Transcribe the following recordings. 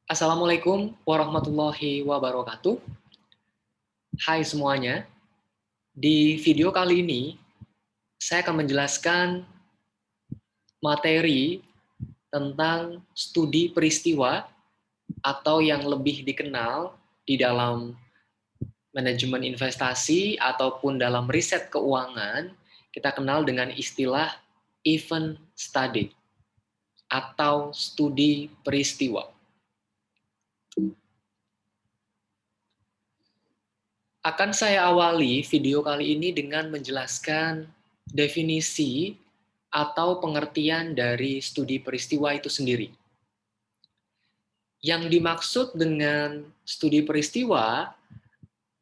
Assalamualaikum warahmatullahi wabarakatuh. Hai semuanya, di video kali ini saya akan menjelaskan materi tentang studi peristiwa atau yang lebih dikenal di dalam manajemen investasi ataupun dalam riset keuangan, kita kenal dengan istilah event study atau studi peristiwa. Akan saya awali video kali ini dengan menjelaskan definisi atau pengertian dari studi peristiwa itu sendiri. Yang dimaksud dengan studi peristiwa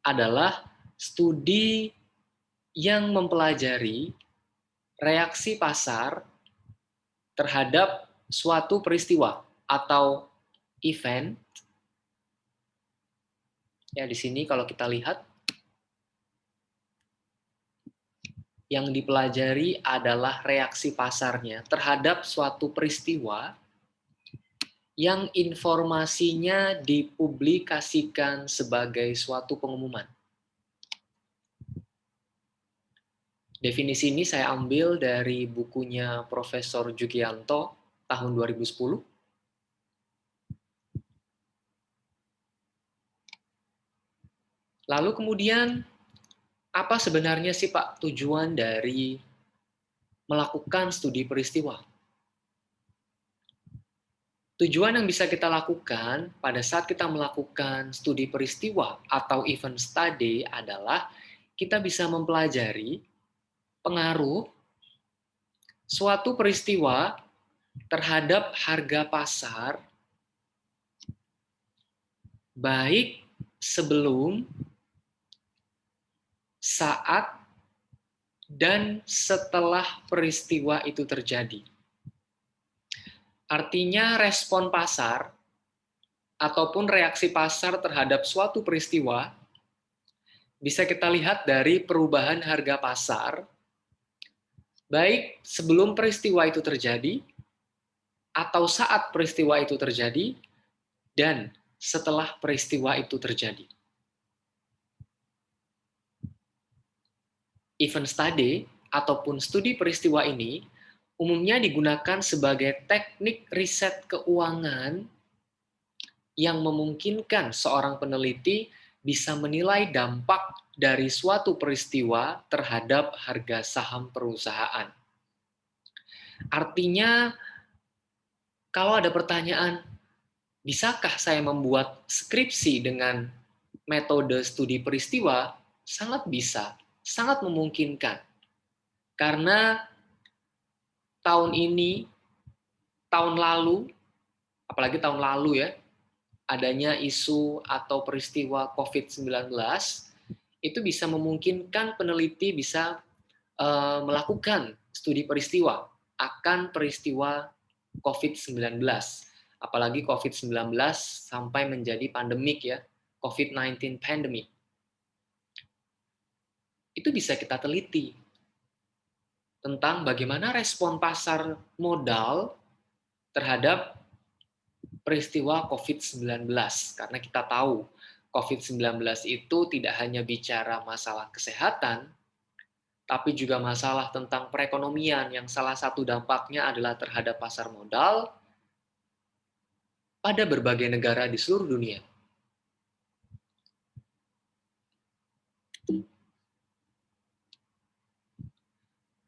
adalah studi yang mempelajari reaksi pasar terhadap suatu peristiwa atau event. Ya, di sini kalau kita lihat yang dipelajari adalah reaksi pasarnya terhadap suatu peristiwa yang informasinya dipublikasikan sebagai suatu pengumuman. Definisi ini saya ambil dari bukunya Profesor Jugianto tahun 2010. Lalu kemudian, apa sebenarnya sih Pak tujuan dari melakukan studi peristiwa? Tujuan yang bisa kita lakukan pada saat kita melakukan studi peristiwa atau event study adalah kita bisa mempelajari pengaruh suatu peristiwa terhadap harga pasar baik sebelum, saat, dan setelah peristiwa itu terjadi. Artinya respon pasar ataupun reaksi pasar terhadap suatu peristiwa bisa kita lihat dari perubahan harga pasar baik sebelum peristiwa itu terjadi atau saat peristiwa itu terjadi dan setelah peristiwa itu terjadi. Event study ataupun studi peristiwa ini umumnya digunakan sebagai teknik riset keuangan yang memungkinkan seorang peneliti bisa menilai dampak dari suatu peristiwa terhadap harga saham perusahaan. Artinya, kalau ada pertanyaan, bisakah saya membuat skripsi dengan metode studi peristiwa? Sangat bisa, sangat memungkinkan. Karena tahun ini, tahun lalu, apalagi tahun lalu ya, adanya isu atau peristiwa COVID-19, itu bisa memungkinkan peneliti bisa melakukan studi peristiwa akan peristiwa COVID-19. Apalagi COVID-19 sampai menjadi pandemik ya, COVID-19 pandemic. Itu bisa kita teliti tentang bagaimana respon pasar modal terhadap peristiwa COVID-19. Karena kita tahu COVID-19 itu tidak hanya bicara masalah kesehatan, tapi juga masalah tentang perekonomian yang salah satu dampaknya adalah terhadap pasar modal pada berbagai negara di seluruh dunia.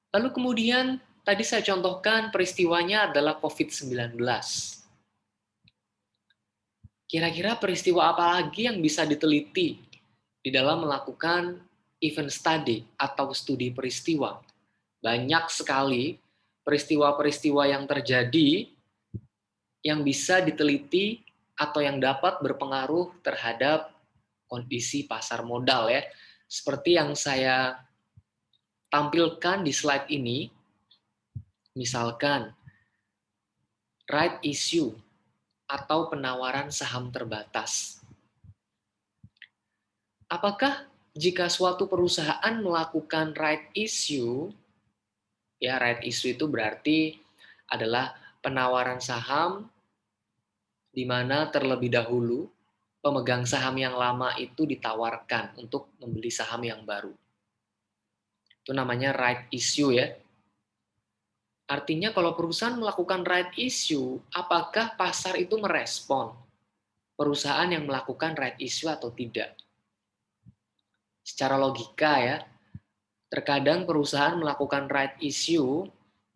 Lalu kemudian, tadi saya contohkan peristiwanya adalah COVID-19. Kira-kira peristiwa apa lagi yang bisa diteliti di dalam melakukan event study atau studi peristiwa? Banyak sekali peristiwa-peristiwa yang terjadi yang bisa diteliti atau yang dapat berpengaruh terhadap kondisi pasar modal ya. Seperti yang saya tampilkan di slide ini, misalkan right issue atau penawaran saham terbatas. Apakah jika suatu perusahaan melakukan right issue, ya right issue itu berarti adalah penawaran saham di mana terlebih dahulu pemegang saham yang lama itu ditawarkan untuk membeli saham yang baru. Itu namanya right issue ya. Artinya kalau perusahaan melakukan right issue, apakah pasar itu merespon perusahaan yang melakukan right issue atau tidak? Secara logika ya, terkadang perusahaan melakukan right issue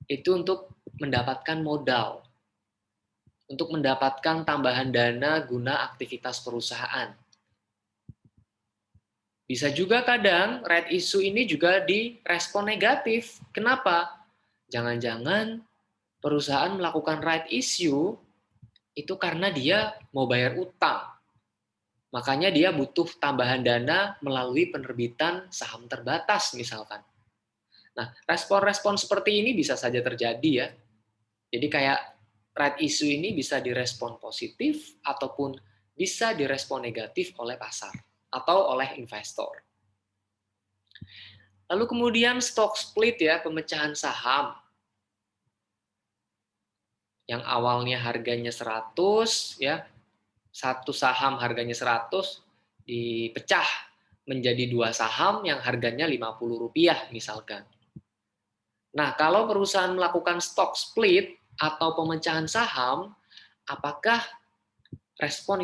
itu untuk mendapatkan modal, untuk mendapatkan tambahan dana guna aktivitas perusahaan. Bisa juga kadang right issue ini juga direspon negatif. Kenapa? Jangan-jangan perusahaan melakukan right issue itu karena dia mau bayar utang. Makanya dia butuh tambahan dana melalui penerbitan saham terbatas misalkan. Nah, respon-respon seperti ini bisa saja terjadi ya. Jadi kayak right issue ini bisa direspon positif ataupun bisa direspon negatif oleh pasar atau oleh investor. Lalu kemudian stock split ya, pemecahan saham. Yang awalnya harganya 100 ya, satu saham harganya 100 dipecah menjadi 2 saham yang harganya Rp50 misalkan. Nah, kalau perusahaan melakukan stock split atau pemecahan saham, apakah respon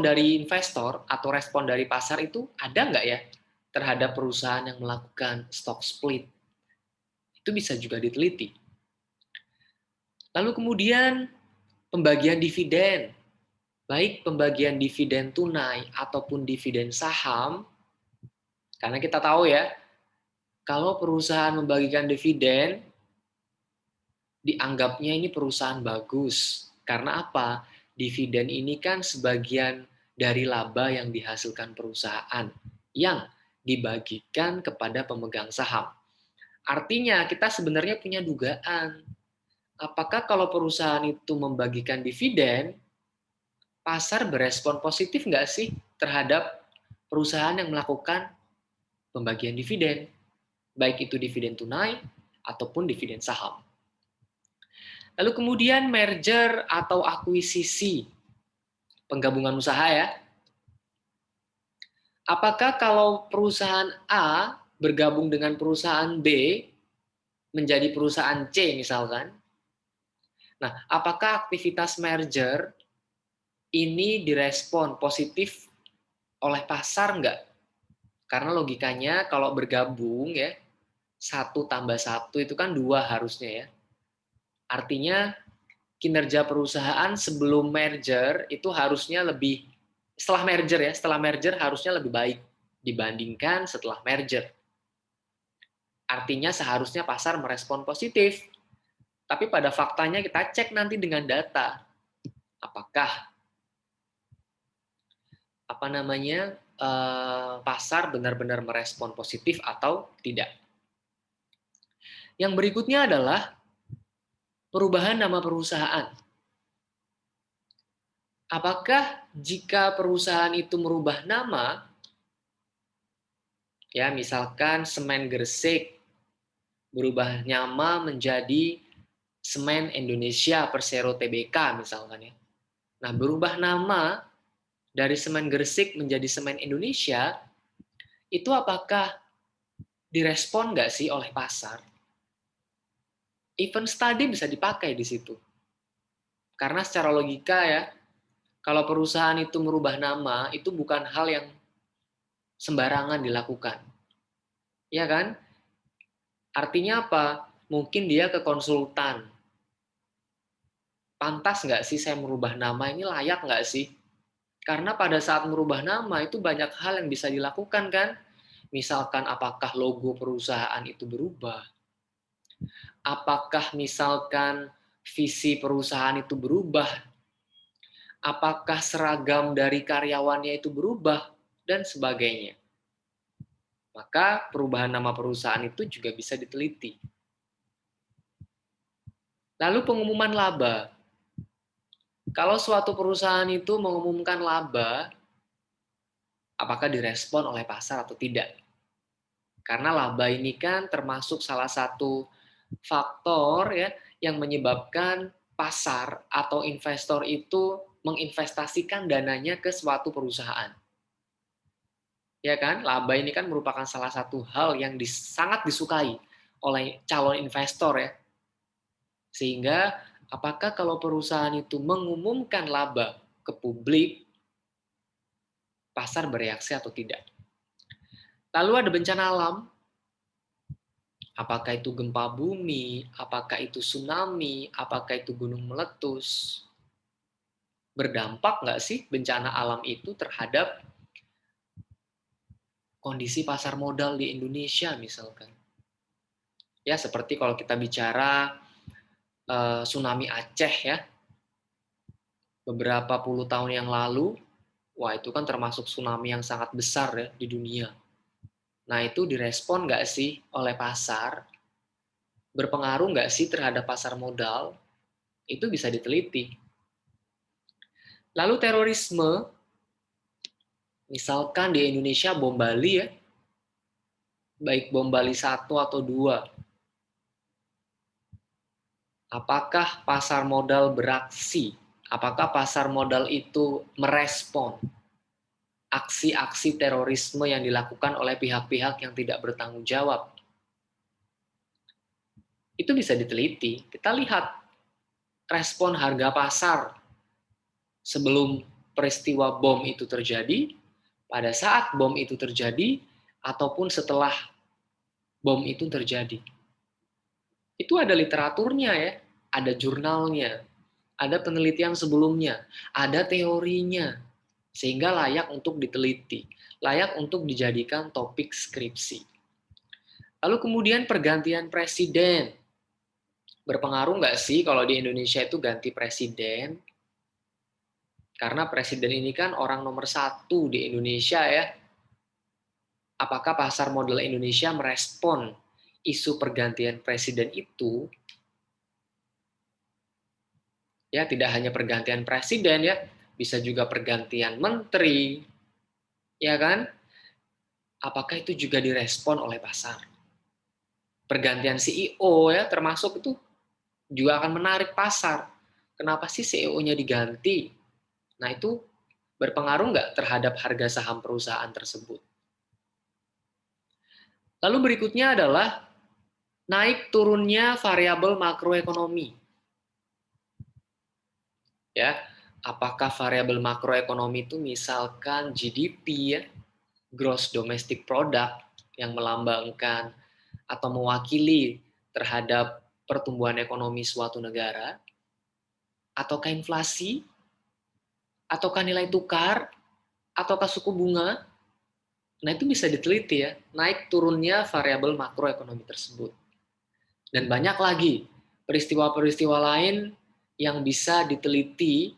dari investor atau respon dari pasar itu ada nggak ya terhadap perusahaan yang melakukan stock split? Itu bisa juga diteliti. Lalu kemudian pembagian dividen, baik pembagian dividen tunai ataupun dividen saham, karena kita tahu ya, kalau perusahaan membagikan dividen, dianggapnya ini perusahaan bagus. Karena apa? Dividen ini kan sebagian dari laba yang dihasilkan perusahaan yang dibagikan kepada pemegang saham. Artinya kita sebenarnya punya dugaan. Apakah kalau perusahaan itu membagikan dividen, pasar berespon positif nggak sih terhadap perusahaan yang melakukan pembagian dividen? Baik itu dividen tunai ataupun dividen saham. Lalu kemudian merger atau akuisisi, penggabungan usaha ya. Apakah kalau perusahaan A bergabung dengan perusahaan B menjadi perusahaan C misalkan? Nah, apakah aktivitas merger ini direspon positif oleh pasar enggak? Karena logikanya kalau bergabung ya, 1+1 itu kan 2 harusnya ya. Artinya kinerja perusahaan sebelum merger itu harusnya lebih, setelah merger harusnya lebih baik dibandingkan setelah merger. Artinya seharusnya pasar merespon positif. Tapi pada faktanya kita cek nanti dengan data. Apakah pasar benar-benar merespon positif atau tidak. Yang berikutnya adalah perubahan nama perusahaan. Apakah jika perusahaan itu merubah nama, ya misalkan Semen Gresik berubah nama menjadi Semen Indonesia Persero Tbk misalkan ya. Nah, berubah nama dari Semen Gresik menjadi Semen Indonesia, itu apakah direspon nggak sih oleh pasar? Event study bisa dipakai di situ. Karena secara logika ya, kalau perusahaan itu merubah nama, itu bukan hal yang sembarangan dilakukan. Ya kan? Artinya apa? Mungkin dia ke konsultan. Pantas nggak sih saya merubah nama ini, layak nggak sih? Karena pada saat merubah nama itu banyak hal yang bisa dilakukan kan? Misalkan apakah logo perusahaan itu berubah? Apakah misalkan visi perusahaan itu berubah? Apakah seragam dari karyawannya itu berubah? Dan sebagainya. Maka perubahan nama perusahaan itu juga bisa diteliti. Lalu pengumuman laba. Kalau suatu perusahaan itu mengumumkan laba, apakah direspon oleh pasar atau tidak? Karena laba ini kan termasuk salah satu faktor ya yang menyebabkan pasar atau investor itu menginvestasikan dananya ke suatu perusahaan. Ya kan? Laba ini kan merupakan salah satu hal yang sangat disukai oleh calon investor ya. Sehingga apakah kalau perusahaan itu mengumumkan laba ke publik, pasar bereaksi atau tidak? Lalu ada bencana alam, apakah itu gempa bumi, apakah itu tsunami, apakah itu gunung meletus. Berdampak nggak sih bencana alam itu terhadap kondisi pasar modal di Indonesia misalkan? Ya seperti kalau kita bicara tsunami Aceh ya, beberapa puluh tahun yang lalu, wah itu kan termasuk tsunami yang sangat besar ya di dunia. Nah itu direspon nggak sih oleh pasar? Berpengaruh nggak sih terhadap pasar modal? Itu bisa diteliti. Lalu terorisme, misalkan di Indonesia bom Bali ya, baik bom Bali 1 atau 2. Apakah pasar modal beraksi? Apakah pasar modal itu merespon aksi-aksi terorisme yang dilakukan oleh pihak-pihak yang tidak bertanggung jawab? Itu bisa diteliti. Kita lihat respon harga pasar sebelum peristiwa bom itu terjadi, pada saat bom itu terjadi, ataupun setelah bom itu terjadi. Itu ada literaturnya ya, ada jurnalnya, ada penelitian sebelumnya, ada teorinya, sehingga layak untuk diteliti, layak untuk dijadikan topik skripsi. Lalu kemudian pergantian presiden. Berpengaruh nggak sih kalau di Indonesia itu ganti presiden? Karena presiden ini kan orang nomor 1 di Indonesia ya. Apakah pasar modal Indonesia merespon isu pergantian presiden itu? Ya, tidak hanya pergantian presiden ya, bisa juga pergantian menteri, ya kan? Apakah itu juga direspon oleh pasar? Pergantian CEO ya, termasuk itu juga akan menarik pasar. Kenapa sih CEO-nya diganti? Nah, itu berpengaruh nggak terhadap harga saham perusahaan tersebut? Lalu berikutnya adalah naik turunnya variabel makroekonomi. Ya, apakah variabel makroekonomi itu misalkan GDP ya, Gross Domestic Product yang melambangkan atau mewakili terhadap pertumbuhan ekonomi suatu negara, ataukah inflasi, ataukah nilai tukar, ataukah suku bunga. Nah, itu bisa diteliti ya, naik turunnya variabel makroekonomi tersebut. Dan banyak lagi peristiwa-peristiwa lain yang bisa diteliti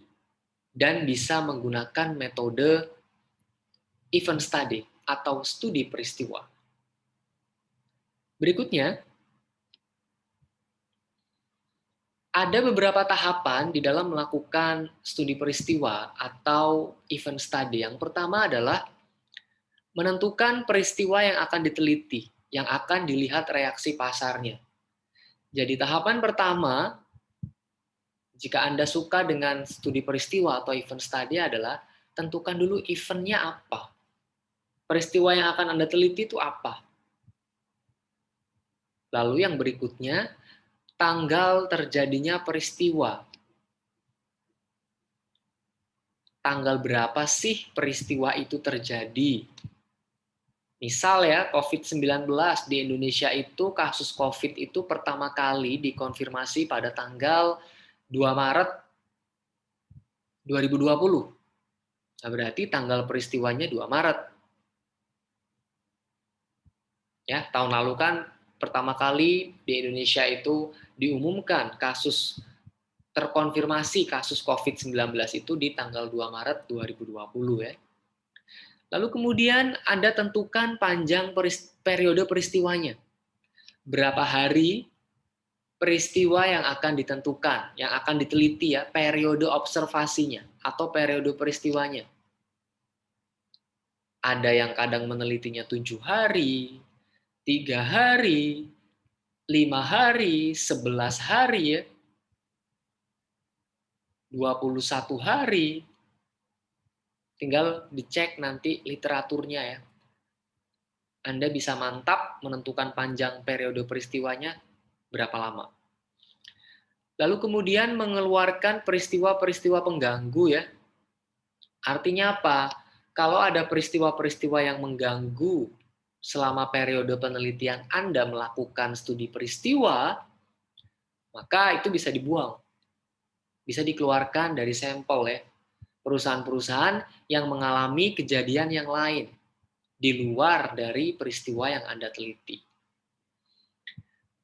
dan bisa menggunakan metode event study atau studi peristiwa. Berikutnya, ada beberapa tahapan di dalam melakukan studi peristiwa atau event study. Yang pertama adalah menentukan peristiwa yang akan diteliti, yang akan dilihat reaksi pasarnya. Jadi tahapan pertama, jika Anda suka dengan studi peristiwa atau event study adalah tentukan dulu eventnya apa. Peristiwa yang akan Anda teliti itu apa. Lalu yang berikutnya, tanggal terjadinya peristiwa. Tanggal berapa sih peristiwa itu terjadi? Misal ya, COVID-19 di Indonesia itu, kasus COVID itu pertama kali dikonfirmasi pada tanggal 2 Maret 2020. Nah, berarti tanggal peristiwanya 2 Maret. Ya, tahun lalu kan pertama kali di Indonesia itu diumumkan kasus terkonfirmasi kasus COVID-19 itu di tanggal 2 Maret 2020 ya. Lalu kemudian Anda tentukan panjang periode peristiwanya. Berapa hari peristiwa yang akan ditentukan, yang akan diteliti ya, periode observasinya atau periode peristiwanya. Ada yang kadang menelitinya 7 hari, 3 hari, 5 hari, 11 hari ya. 21 hari. Tinggal dicek nanti literaturnya ya. Anda bisa mantap menentukan panjang periode peristiwanya berapa lama. Lalu kemudian mengeluarkan peristiwa-peristiwa pengganggu ya. Artinya apa? Kalau ada peristiwa-peristiwa yang mengganggu selama periode penelitian Anda melakukan studi peristiwa, maka itu bisa dibuang. Bisa dikeluarkan dari sampel ya. Perusahaan-perusahaan yang mengalami kejadian yang lain di luar dari peristiwa yang Anda teliti.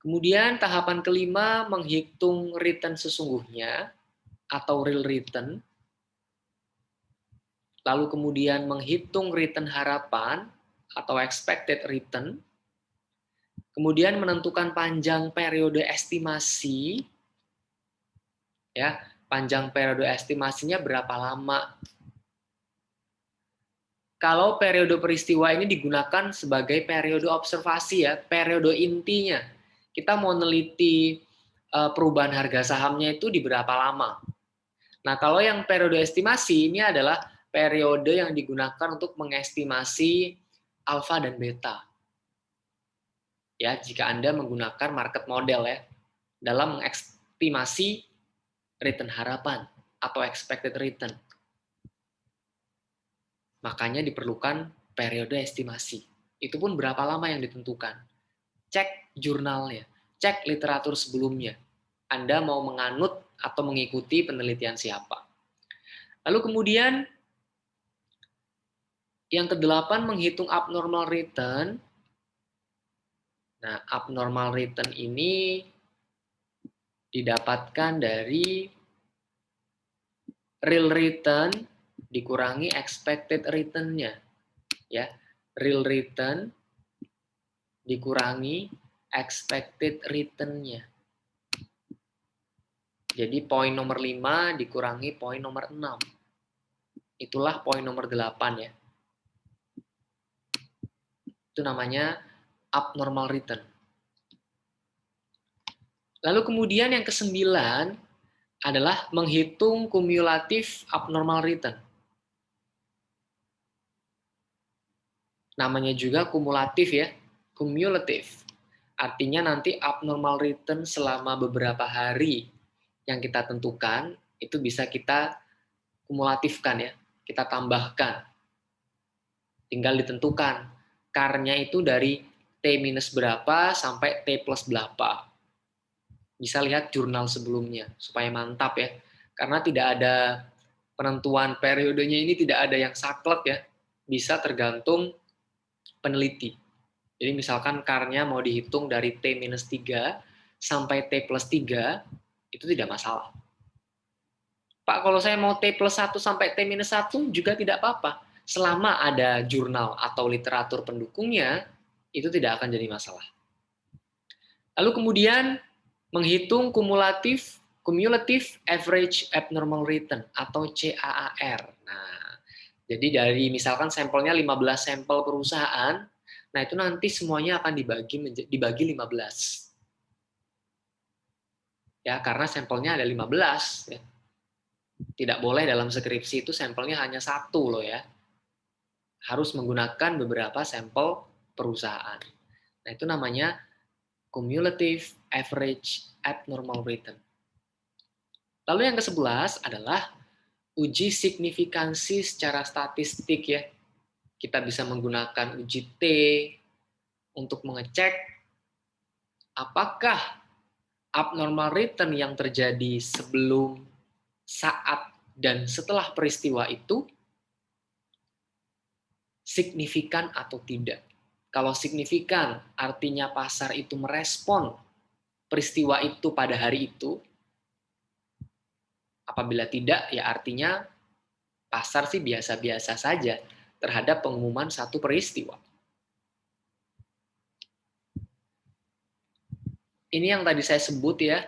Kemudian tahapan kelima, menghitung return sesungguhnya atau real return. Lalu kemudian menghitung return harapan atau expected return. Kemudian menentukan panjang periode estimasi. Ya, panjang periode estimasinya berapa lama. Kalau periode peristiwa ini digunakan sebagai periode observasi ya, periode intinya. Kita mau neliti perubahan harga sahamnya itu di berapa lama. Nah, kalau yang periode estimasi ini adalah periode yang digunakan untuk mengestimasi alfa dan beta. Ya, jika Anda menggunakan market model ya dalam mengestimasi return harapan atau expected return. Makanya diperlukan periode estimasi. Itu pun berapa lama yang ditentukan. Cek jurnalnya, cek literatur sebelumnya. Anda mau menganut atau mengikuti penelitian siapa. Lalu kemudian yang kedelapan, menghitung abnormal return. Nah, abnormal return ini didapatkan dari real return dikurangi expected return-nya. Ya, real return dikurangi expected return-nya. Jadi poin nomor 5 dikurangi poin nomor 6. Itulah poin nomor 8 ya. Itu namanya abnormal return. Lalu kemudian yang ke-9 adalah menghitung kumulatif abnormal return. Namanya juga kumulatif ya, kumulatif. Artinya nanti abnormal return selama beberapa hari yang kita tentukan, itu bisa kita kumulatifkan ya, kita tambahkan. Tinggal ditentukan, CAR-nya itu dari T minus berapa sampai T plus berapa. Bisa lihat jurnal sebelumnya, supaya mantap ya. Karena tidak ada penentuan periodenya ini, tidak ada yang saklek ya. Bisa tergantung peneliti. Jadi misalkan CAR-nya mau dihitung dari T minus 3 sampai T plus 3, itu tidak masalah. Pak, kalau saya mau T plus 1 sampai T minus 1 juga tidak apa-apa. Selama ada jurnal atau literatur pendukungnya, itu tidak akan jadi masalah. Lalu kemudian menghitung cumulative average abnormal return atau CAAR. Nah, jadi dari misalkan sampelnya 15 sampel perusahaan, nah itu nanti semuanya akan dibagi 15. Ya, karena sampelnya ada 15 ya. Tidak boleh dalam skripsi itu sampelnya hanya satu loh ya. Harus menggunakan beberapa sampel perusahaan. Nah, itu namanya cumulative average abnormal return. Lalu yang ke-11 adalah uji signifikansi secara statistik ya. Kita bisa menggunakan uji T untuk mengecek apakah abnormal return yang terjadi sebelum, saat, dan setelah peristiwa itu signifikan atau tidak. Kalau signifikan, artinya pasar itu merespon peristiwa itu pada hari itu. Apabila tidak, ya artinya pasar sih biasa-biasa saja terhadap pengumuman satu peristiwa. Ini yang tadi saya sebut ya,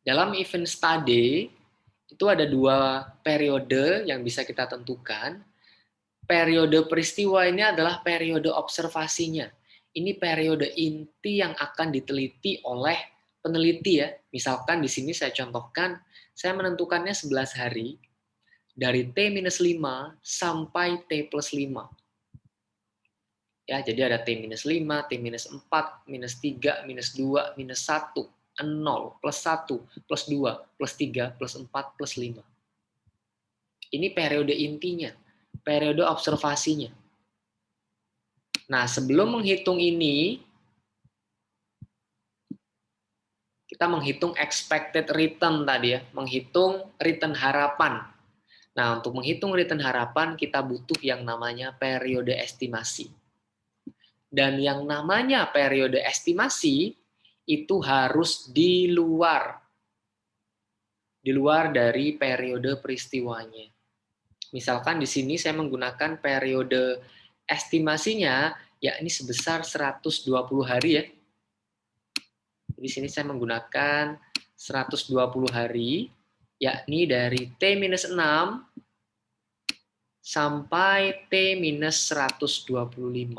dalam event study itu ada 2 periode yang bisa kita tentukan. Periode peristiwa ini adalah periode observasinya. Ini periode inti yang akan diteliti oleh peneliti ya, misalkan di sini saya contohkan, saya menentukannya 11 hari, dari T-5 sampai T+5. Ya, jadi ada T-5, T-4, -3, -2, -1, 0, +1, +2, +3, +4, +5. Ini periode intinya, periode observasinya. Nah, sebelum menghitung ini, kita menghitung expected return tadi ya, menghitung return harapan. Nah, untuk menghitung return harapan, kita butuh yang namanya periode estimasi. Dan yang namanya periode estimasi itu harus di luar dari periode peristiwanya. Misalkan di sini saya menggunakan periode estimasinya yakni sebesar 120 hari ya. Di sini saya menggunakan 120 hari yakni dari T-6 sampai T-125.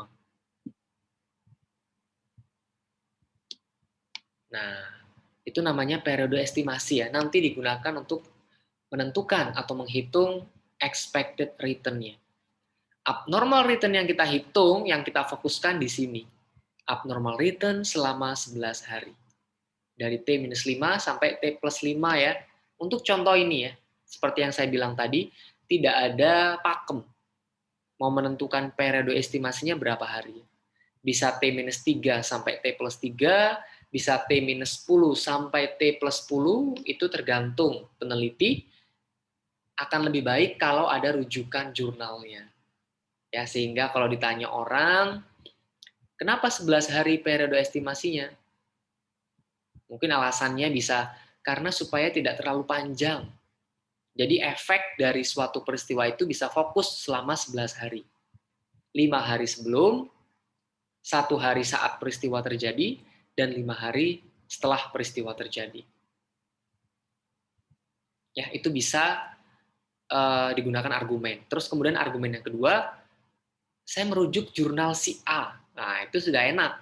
Nah, itu namanya periode estimasi ya. Nanti digunakan untuk menentukan atau menghitung expected return-nya. Abnormal return yang kita hitung, yang kita fokuskan di sini. Abnormal return selama 11 hari. Dari T-5 sampai T+5 ya. Untuk contoh ini ya, seperti yang saya bilang tadi, tidak ada pakem. Mau menentukan periode estimasinya berapa hari. Bisa T-3 sampai T+3, bisa T-10 sampai T+10, itu tergantung peneliti, akan lebih baik kalau ada rujukan jurnalnya. Ya, sehingga kalau ditanya orang, kenapa 11 hari periode estimasinya? Mungkin alasannya bisa karena supaya tidak terlalu panjang. Jadi efek dari suatu peristiwa itu bisa fokus selama 11 hari. 5 hari sebelum, 1 hari saat peristiwa terjadi, dan 5 hari setelah peristiwa terjadi. Ya, itu bisa digunakan argumen. Terus kemudian argumen yang kedua, saya merujuk jurnal si A. Nah, itu sudah enak.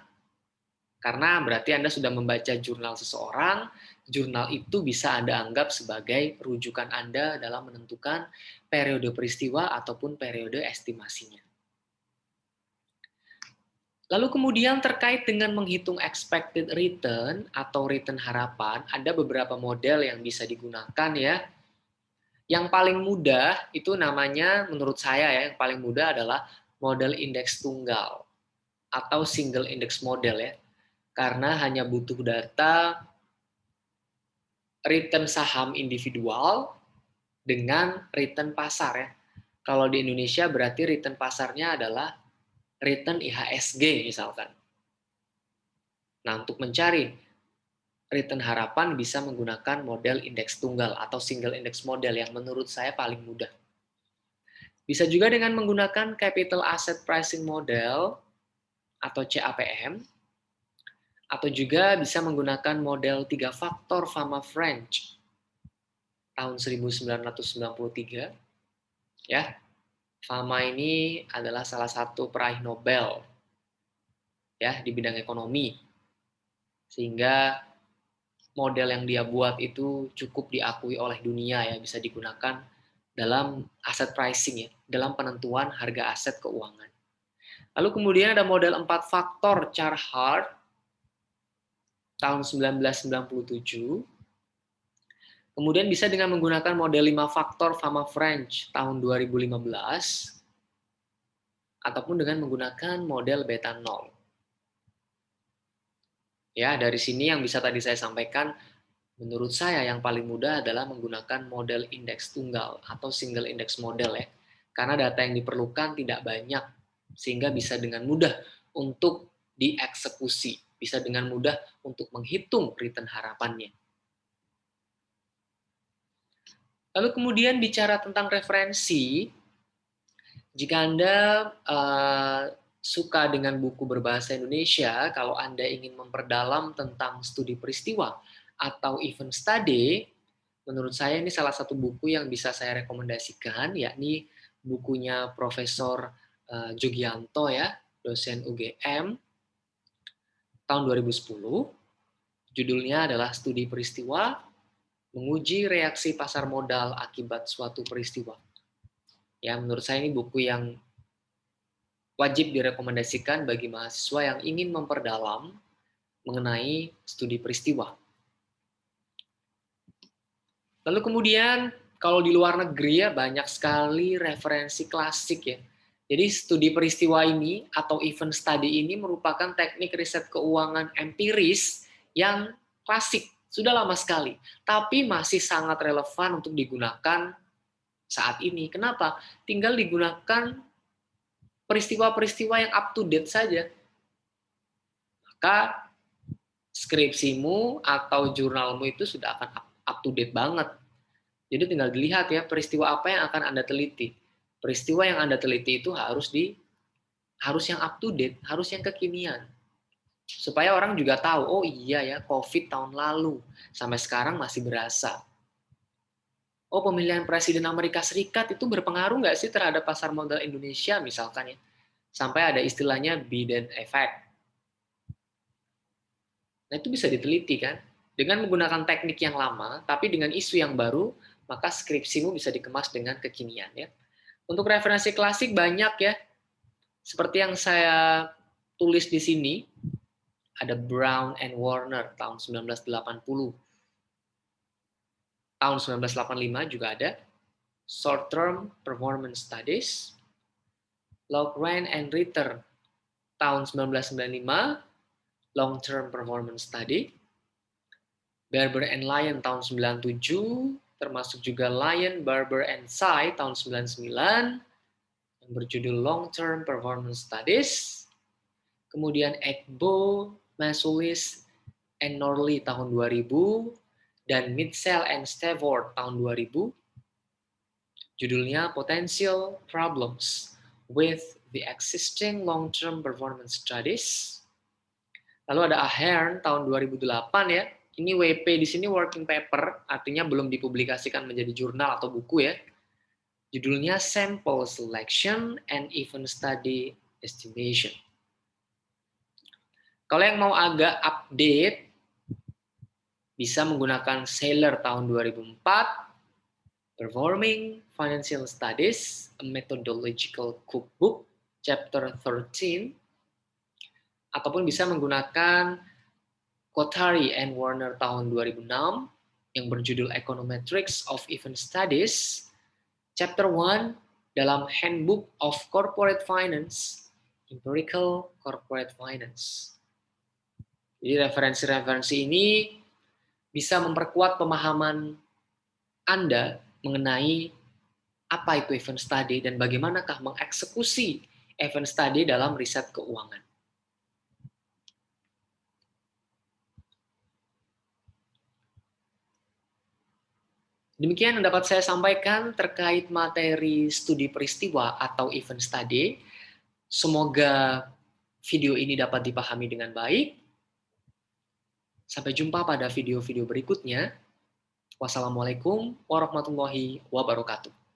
Karena berarti Anda sudah membaca jurnal seseorang, jurnal itu bisa Anda anggap sebagai rujukan Anda dalam menentukan periode peristiwa ataupun periode estimasinya. Lalu kemudian terkait dengan menghitung expected return atau return harapan, ada beberapa model yang bisa digunakan ya. Yang paling mudah itu namanya, menurut saya ya, yang paling mudah adalah model indeks tunggal atau single index model ya. Karena hanya butuh data return saham individual dengan return pasar ya. Kalau di Indonesia berarti return pasarnya adalah return IHSG misalkan. Nah, untuk mencari return harapan bisa menggunakan model indeks tunggal atau single index model yang menurut saya paling mudah. Bisa juga dengan menggunakan Capital Asset Pricing Model atau CAPM, atau juga bisa menggunakan model 3 faktor Fama French tahun 1993. Ya, Fama ini adalah salah satu peraih Nobel ya di bidang ekonomi. Sehingga model yang dia buat itu cukup diakui oleh dunia ya, bisa digunakan dalam aset pricing ya, dalam penentuan harga aset keuangan. Lalu kemudian ada model 4 faktor Carhart tahun 1997. Kemudian bisa dengan menggunakan model 5 faktor Fama French tahun 2015 ataupun dengan menggunakan model beta 0. Ya, dari sini yang bisa tadi saya sampaikan, menurut saya yang paling mudah adalah menggunakan model indeks tunggal atau single index model ya. Karena data yang diperlukan tidak banyak, sehingga bisa dengan mudah untuk dieksekusi, bisa dengan mudah untuk menghitung return harapannya. Lalu kemudian bicara tentang referensi, jika Anda suka dengan buku berbahasa Indonesia, kalau Anda ingin memperdalam tentang studi peristiwa atau event study, menurut saya ini salah satu buku yang bisa saya rekomendasikan, yakni bukunya Profesor Jugianto ya, dosen UGM tahun 2010, Judulnya adalah Studi Peristiwa, menguji reaksi pasar modal akibat suatu peristiwa. Ya, menurut saya ini buku yang wajib direkomendasikan bagi mahasiswa yang ingin memperdalam mengenai studi peristiwa. Lalu kemudian kalau di luar negeri ya banyak sekali referensi klasik ya. Jadi studi peristiwa ini atau event study ini merupakan teknik riset keuangan empiris yang klasik, sudah lama sekali, tapi masih sangat relevan untuk digunakan saat ini. Kenapa? Tinggal digunakan peristiwa-peristiwa yang up to date saja. Maka skripsimu atau jurnalmu itu sudah akan up to date banget. Jadi tinggal dilihat ya peristiwa apa yang akan Anda teliti. Peristiwa yang Anda teliti itu harus yang up to date, harus yang kekinian. Supaya orang juga tahu, oh iya ya, COVID tahun lalu sampai sekarang masih berasa. Oh, pemilihan presiden Amerika Serikat itu berpengaruh nggak sih terhadap pasar modal Indonesia misalkan ya? Sampai ada istilahnya Biden effect. Nah, itu bisa diteliti kan? Dengan menggunakan teknik yang lama, tapi dengan isu yang baru, maka skripsimu bisa dikemas dengan kekinian ya. Untuk referensi klasik banyak ya. Seperti yang saya tulis di sini, ada Brown and Warner tahun 1980. Tahun 1985 juga ada Short Term Performance Studies, Logren and Ritter tahun 1995, Long Term Performance Study, Barber and Lyon tahun 97, termasuk juga Lyon, Barber and Tsai tahun 99, yang berjudul Long Term Performance Studies, kemudian Egbo, Masulis, and Norley tahun 2000, dan Mitchell and Stewart tahun 2000, judulnya Potential Problems with the Existing Long-Term Performance Studies. Lalu ada Ahern tahun 2008 ya. Ini WP di sini working paper, artinya belum dipublikasikan menjadi jurnal atau buku ya. Judulnya Sample Selection and Event Study Estimation. Kalau yang mau agak update, bisa menggunakan Saylor tahun 2004, Performing Financial Studies, a Methodological Cookbook, Chapter 13, ataupun bisa menggunakan Kothari and Warner tahun 2006 yang berjudul Econometrics of Event Studies, Chapter 1 dalam Handbook of Corporate Finance, Empirical Corporate Finance. Jadi referensi-referensi ini bisa memperkuat pemahaman Anda mengenai apa itu event study dan bagaimanakah mengeksekusi event study dalam riset keuangan. Demikian yang dapat saya sampaikan terkait materi studi peristiwa atau event study. Semoga video ini dapat dipahami dengan baik. Sampai jumpa pada video-video berikutnya. Wassalamualaikum warahmatullahi wabarakatuh.